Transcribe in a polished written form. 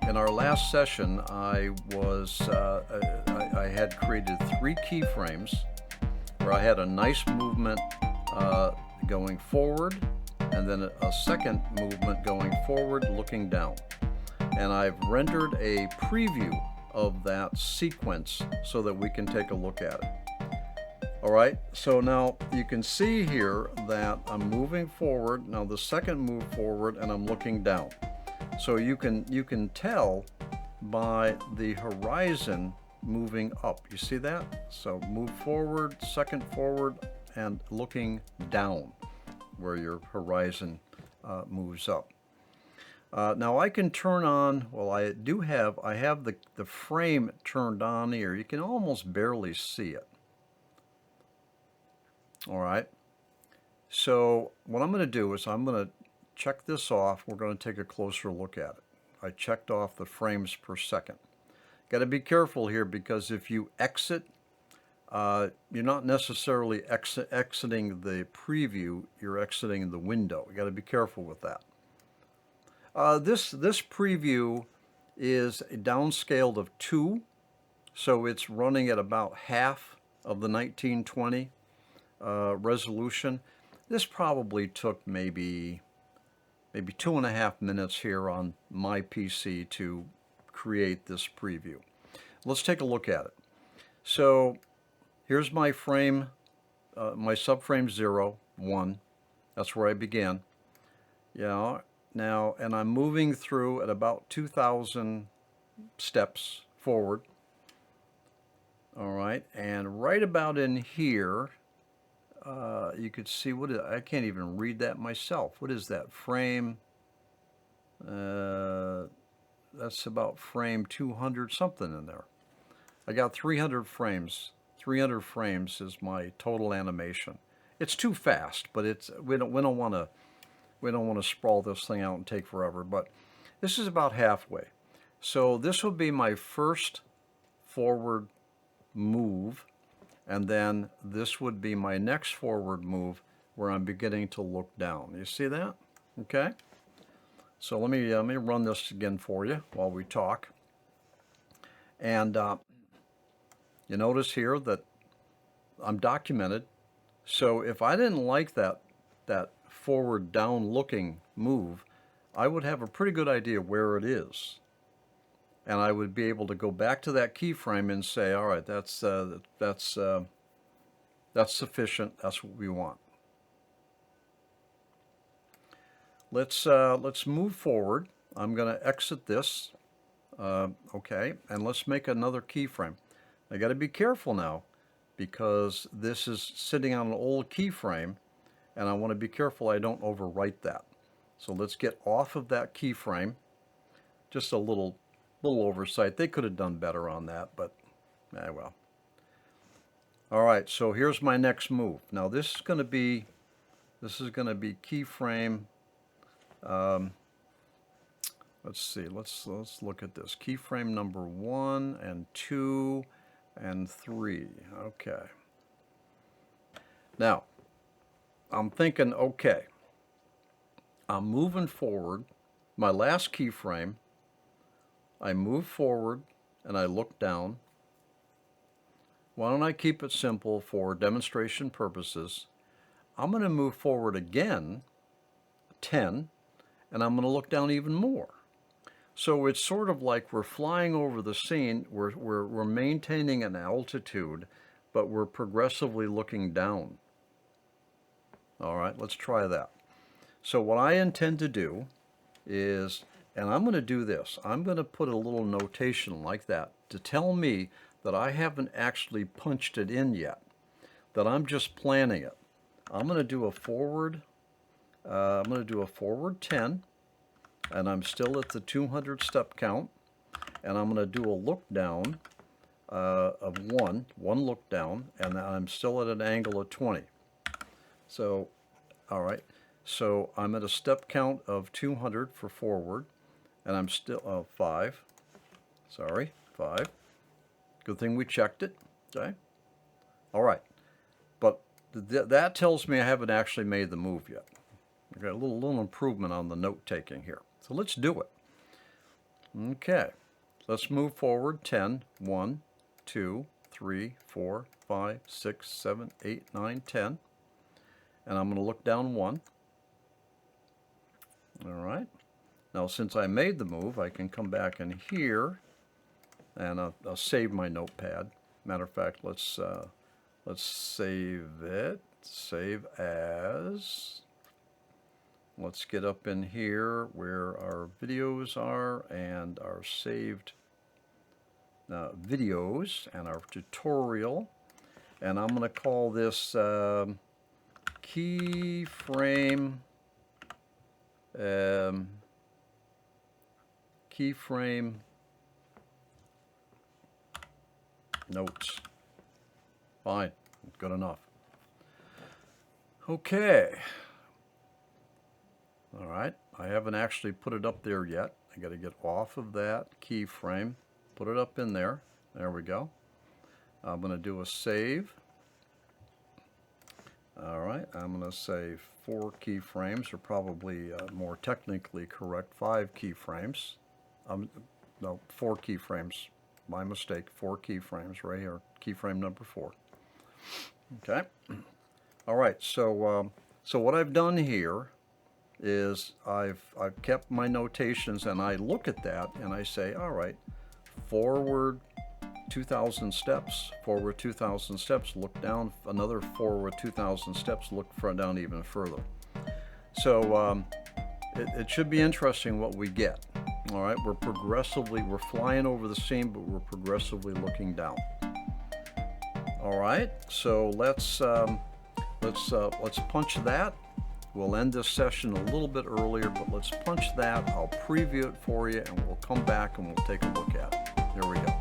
In our last session, I had created 3 keyframes where I had a nice movement going forward, and then a second movement going forward looking down. And I've rendered a preview of that sequence so that we can take a look at it. Alright, so now you can see here that I'm moving forward. Now the second move forward and I'm looking down. So you can tell by the horizon moving up. You see that? So move forward, second forward, and looking down where your horizon moves up. Now I can turn on, well I have the frame turned on here. You can almost barely see it. Alright, so what I'm going to do is I'm going to check this off. We're going to take a closer look at it. I checked off the frames per second. Got to be careful here because if you exit, you're not necessarily exiting the preview, you're exiting the window. You got to be careful with that. This preview is downscaled of 2, so it's running at about half of the 1920 resolution. This probably took maybe 2.5 minutes here on my PC to create this preview. Let's take a look at it. So here's my frame, my subframe 0, 1. That's where I began. Yeah. Now, and I'm moving through at about 2,000 steps forward. All right, and right about in here, you could see I can't even read that myself. What is that? Frame, that's about frame 200 something in there. I got 300 frames. 300 frames is my total animation. It's too fast, but we don't want to sprawl this thing out and take forever, but this is about halfway. So this will be my first forward move, and then this would be my next forward move where I'm beginning to look down. You see that? Okay. So let me run this again for you while we talk. And you notice here that I'm documented. So if I didn't like that forward down looking move, I would have a pretty good idea where it is. And I would be able to go back to that keyframe and say, all right, that's sufficient. That's what we want. Let's move forward. I'm going to exit this. Okay, and let's make another keyframe. I got to be careful now because this is sitting on an old keyframe, and I want to be careful I don't overwrite that. So let's get off of that keyframe. Just a little oversight. They could have done better on that, but well. All right, so here's my next move. Now this is going to be keyframe. Let's see. Let's look at this. Keyframe number 1 and 2 and 3. Okay. Now I'm thinking, okay, I'm moving forward. My last keyframe, I move forward and I look down. Why don't I keep it simple for demonstration purposes? I'm going to move forward again, 10, and I'm going to look down even more. So it's sort of like we're flying over the scene, we're maintaining an altitude, but we're progressively looking down. All right, let's try that. So what I intend to do is, and I'm going to do this, I'm going to put a little notation like that to tell me that I haven't actually punched it in yet, that I'm just planning it. I'm going to do a forward, 10, and I'm still at the 200 step count, and I'm going to do a look down of one look down, and I'm still at an angle of 20. So, all right, so I'm at a step count of 200 for forward, and I'm still 5. Sorry, 5. Good thing we checked it. Okay. All right, but that tells me I haven't actually made the move yet. Okay, a little improvement on the note taking here. So let's do it. Okay, let's move forward 10. 1, 2, 3, 4, 5, 6, 7, 8, 9, 10. And I'm going to look down 1. All right. Now, since I made the move, I can come back in here, and I'll save my notepad. Matter of fact, let's save it. Save as. Let's get up in here where our videos are and our saved videos and our tutorial. And I'm going to call this keyframe keyframe notes. Fine, good enough. Okay. All right, I haven't actually put it up there yet. I got to get off of that keyframe, put it up in there. There we go. I'm going to do a save. All right, I'm going to say 4 keyframes, or probably more technically correct, 5 keyframes. No, 4 keyframes. My mistake. 4 keyframes right here. Keyframe number 4. Okay. All right. So what I've done here is I've kept my notations, and I look at that and I say, all right, forward 2,000 steps, forward 2,000 steps, look down another forward 2,000 steps, look down even further. So it should be interesting what we get. All right, we're flying over the scene, but we're progressively looking down. All right, so let's punch that. We'll end this session a little bit earlier, but let's punch that. I'll preview it for you, and we'll come back and we'll take a look at it. There we go.